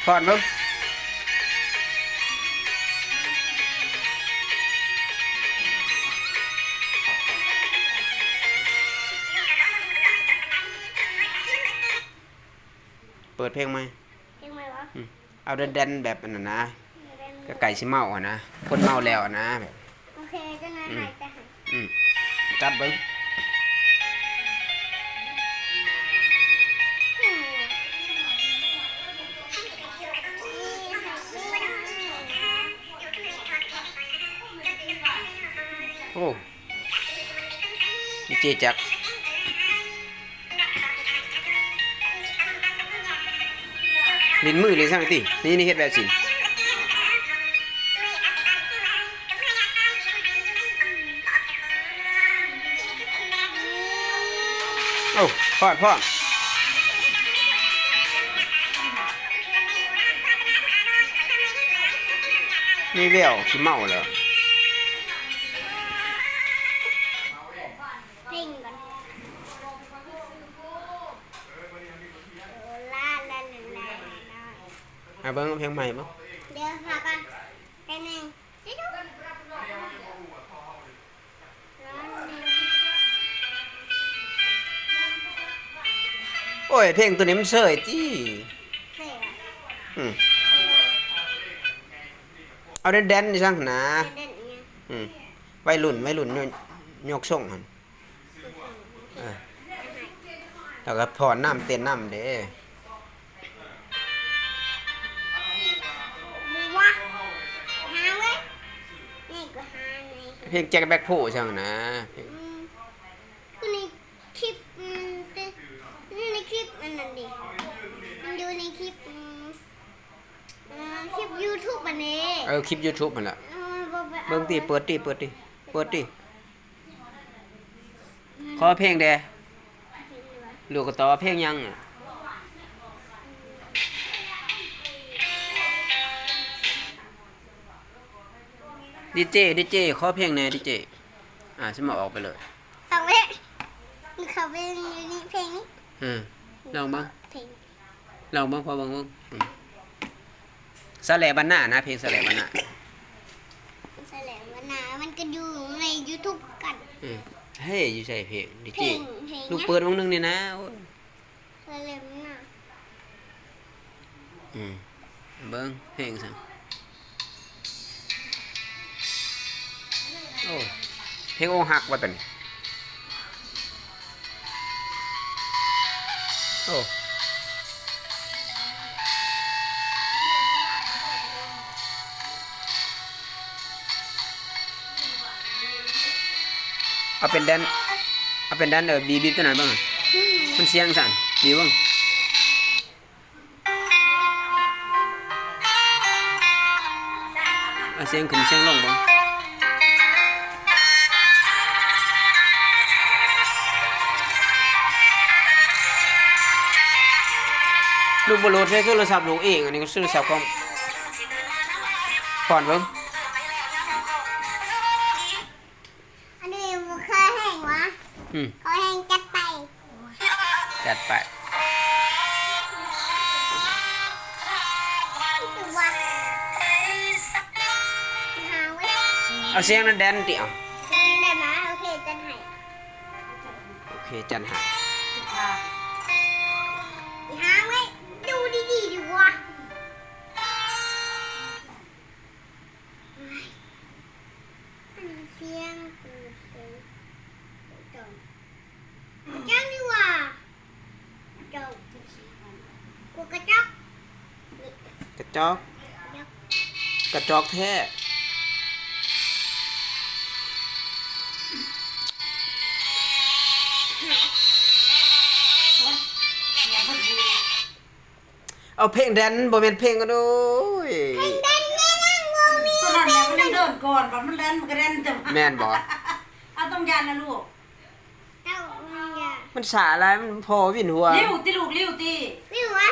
ถอนเบิ่งเปิดเพลงไหมเพลงไหมวะเอาแดนๆแบบนั้นนะก็ไก่สิเมาอ่ะนะคนเมาแล้วอ่ะนะแบบโอเคจะหายจะหายจับเบิ่งโอ้ดีเจจักลิ้นมือลิ้นสั่งตินี่เฮ็ดแบบสิโอ้พ่อมีแววสิเมาแล้วเพลงก่อนเบิ่งเพลงใหม่บ่เดี๋ยวหากันเพลงหนึ่งโอ้ยเพลงตัวนี้มันเสยติเอาแดนๆนี่ซั่งนะวัยรุ่นยกส่งหั่นแล้วก็พอน้ำเต้นน้ำเด้เพลงแจ็คแบ็คโพซั่งนะคือในคลิปในคลิปมันนั่นดิมันอยู่ในคลิปYouTube อันนี้คลิป YouTube นั่นล่ะเบิ่งติเปิดติขอเพลงแดลูกก็ตอบเพลงยังดีเจขอเพลงแหน่ดีเจสิมาออกไปเลยเอาไว้นี่เขาเป็นอยู่นี่เพลงนี้ลองบ้างเพลงลองบ้างพอบ้างสะแหลบ้านหน้านะเพลงสะแหลบ้านหน้าสะแหลบ้านหน้ามันก็อยู่ใน YouTube กันเฮ้ยอยู่ใส่เพลงดีเจลูกเปิดวงนึงนี่นะสะแหลบ้านหน้าเบิ่งเพลงซะโอ้เพลงอกหักว่าตัวนี้โอ้เอาเป็นแดนบีตัวไหนบ้างมันเสียงสั่นดีบ้างเสียงขึ้นเสียงลงบ้างลูกบอลลูนใช้โทรศัพท์ลูกเองอันนี้ก็ซื้อโทรศัพท์ของผ่อนเบิ้งอันนี้เคยแห้งวะเคยแห้งจัดไปเอาเสียงนั้นแดนติเอาได้ไหมโอเคจันให้จันหาหาไว้ดูดีดีกว่าเสียงจังดีกว่ากูกระจอกแท้เอาเพลงแดนบ่แม่นเพลงก็ด้วยเพลงแดนแม่นั่งวงมีตอนนั้นมันเดินก่อนก่อนมันแดนมันก็แดนจังแม่นบ่เอาต้องยันนะลูกมันสาอะไรมันพอวินหัวลิ้วติลูกลิ้วติลิ้ววะ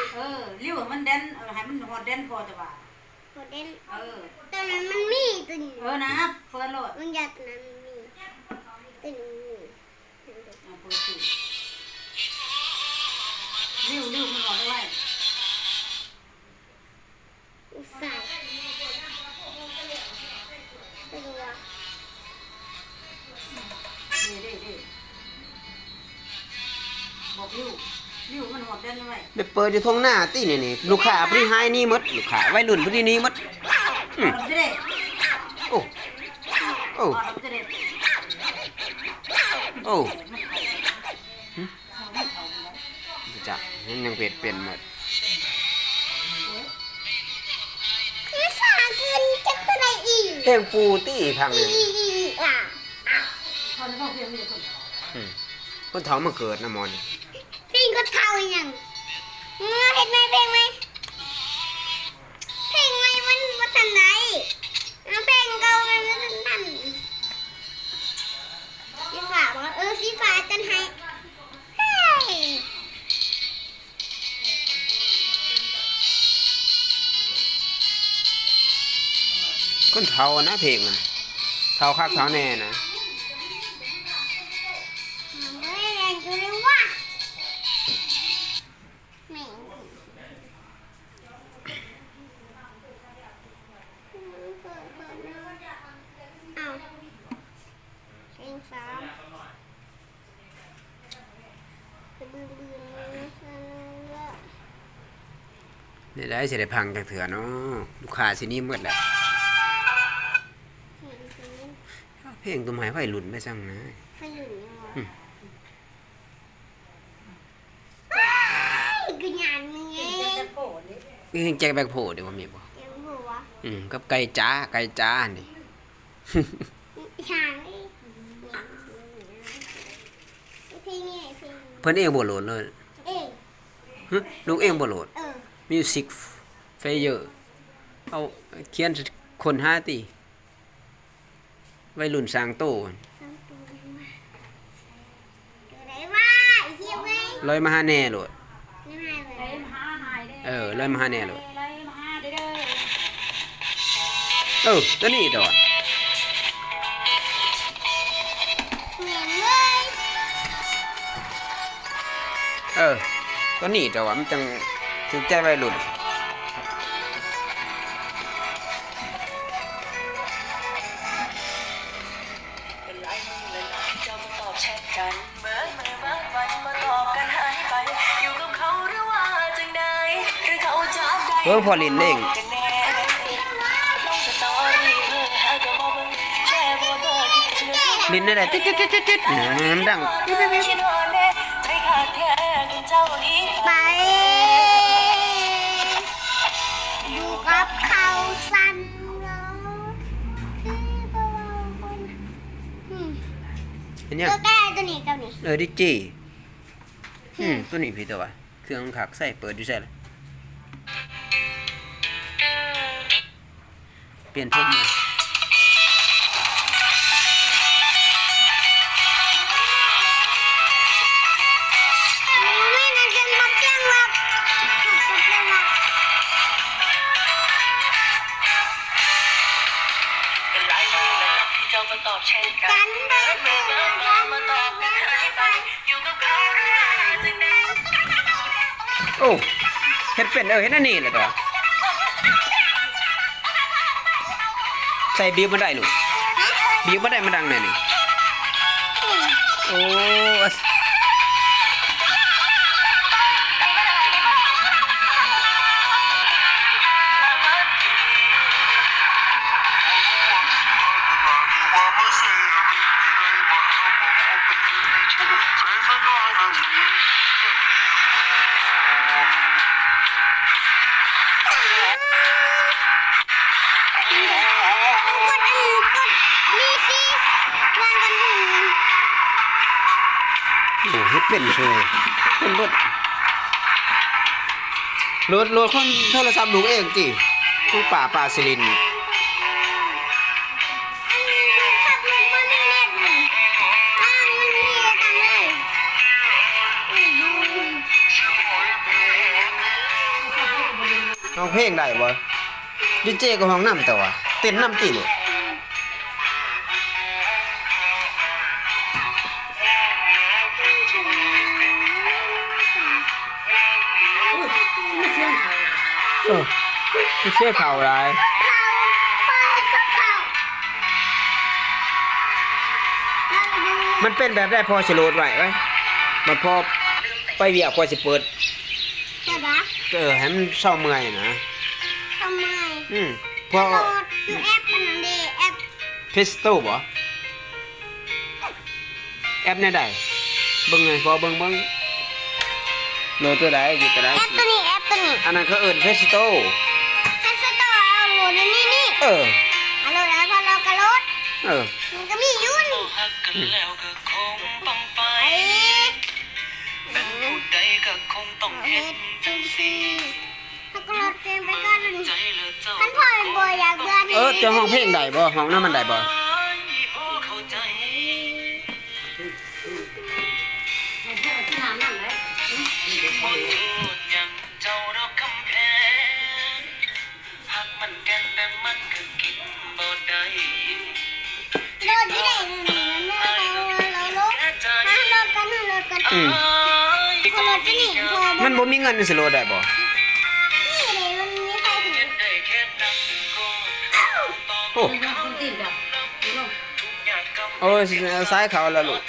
ลิ้วมันแดนให้มันฮอดแดนพอจะว่าฮอดแดนตอนนั้นมันมีตัวนี้นะเปิดโลดมันยัดนั้นมีตัวนี้เปิดสิลิ้วมันออกได้ ไปเปิดอยู่ทงหน้าตินี่ลูกค้าพอดีหายหนี่หมดลูกค้าวัยรุ่นพอดีหนี่หมดอืม เอาจะได้ โอ้โอ้ เอาจะได้ โอ้ เอาไม่เอาแล้ว จ้ะมันยังเป็นหมด พี่สากินจะไปไหนอีก เพลงปูตี้พังเลย อ่ะ พอในห้องเพียงมีแต่คน คนเฒ่ามาเกิดนะหมอน พี่ก็เท่าอย่างเห็นไหมเพลงไหมเพลงไหมมันมาทันไหนเพลงเก่ามันมาทันนั่นสีฟ้าบอกสีฟ้าจันให้เฮ้ย คนเฒ่านะเพลงมันเฒ่าคักเฒ่าแน่นะ เฮ้ยแรงอยู่เลยว่ะแม่งเอาเพลงสามนี่ได้สิได้พังจักเถื่อเนาะลูกค้าสิหนี้หมดแหละเพลงตัวใหม่วัยรุ่นไปซั่งนะ ขยุ่นยังวะ อืม กูหยานมึงเอ จะ ง โกรธเลย เพลงแจ็คแบ็คโพเดี๋ยวว่ามีบ่ เดี๋ยวหัว กับไก่จ้านี่ ฉางไอ้เพลงนี้เพลง เพิ่นเองบ่โหลดเลย เอ้ย ฮะลูกเองบ่โหลด Music Fair เอาเขียนคน5ติวัยรุ่นสร้างโต ทำตัวมาเกิดอะไรวะไอ้เหี้ยเว้ย ลอยมาหาแน่โหลด ไม่ให้เล ไร ย มหาหายเด้ ลอยมาหาแน่โหลด ไรมหาเด้อ ตัวนี้ตัว เหม็นเลย ตัวนี้ตัวมันจังถึงใจวัยรุ่น เป็นหลายมือเลยนะที่เจ้ามาตอบแชทกันเมื่อวันมาตอบกันหายไป อยู่กับเขาหรือว่าจังใดหรือเขาจับได้ เบิ่งพอลินเอง กันแน่ลงสตอรี่เพื่อหาก็บอกเบิ่งแชร์บนเบอร์ที่จะเลือก ลินได้แต่ติ๊ดมันดัง คิดว่าแน่ใจขาดแค่กันเจ้านี้ ไปอยู่กับเขาสั้นเนาะเห็นยัง ตัวแก่ตัวนี้ตัวนี้ ดิจีตัวนี้พี่ตัววะเครื่องขักใส่เปิดอยู่ใส่ละเปลี่ยนเพลงมา ไม่นั่นเป็นบักเจียงหรอกบักเจียงหรอก เป็นหลายมือเลยนะที่เจ้ามาตอบแชทกั กัน นได้ไหม มาตอบกันหายไปอยู่กับเขาหรือว่าจังใด โอ้เฮ็ดเป็นเฮ็ดอันนี้แหละตัวใส่บีบมาได้ลูกบีบมาได้มันดังแน่นี่โอ้เฮ็ดเป็นเลยคนรถคนโทรศัพท์ลูกเองจิลูกป่าสิลินร้องเพลงได้บ่ดีเจก็ห้องน้ำแต่ว่าเต้นน้ำติลูก ไม่เสียงเขา ไม่เชื่อข่าวอะไรายมันเป็นแบบได้พอสิโหลดไว้มันพอไปเวียกพอสิเปิด เดี๋ยวนะ ให้มันเศร้าเมื่อยนะ ทำไม เพราะ โหลดอยู่แอปมันนั่นเด้แอป เพสโตบ่แอปไหนใดเบิ่งไงพอเบิ่งโหลดตัวใดอยู่ตัวใด แอปตัวนี้แอปตัวนี้ อันนั้นเขาเอิ้นเพสโต แอปสตอร์เอาโหลดในนี่ เออ เอาโหลดแล้วพอเรากระโหลด เออ มันก็มีอยู่นี่ หักกันแล้วก็คงต้องไป ไป เป็นผู้ใดก็คงต้องเฮ็ดจังซี่ ถ้าก็โหลดเกมไปก่อนเลย ใจเหลือเจ้า ท่านพ่อเป็นบัวอยากเบื่อนี่ จะห้องเพลงใดบ่ห้องนั้นมันใดบ่ เข้าใจ มันแค่ที่น้ำนั่นแหละ บ่พูดหยังเจ้าดอกคำแพงหักมันแก่นแต่มันก็กินบ่ได้ โหลดที่ไหนเราโหลด แก่ใจ มาโหลดกันโหลดกัน อืม พอโหลดที่นี่พอ มันบ่มีเงินสิโหลดได้บ่ นี่เลยมันมีใครถึง เฮ็ดได้แค่นั้นก็ต้อง โอ้ มันตีนแบบดูลง ทุกอย่างกำ โอ้ยซ้ายเขาแล้วลูก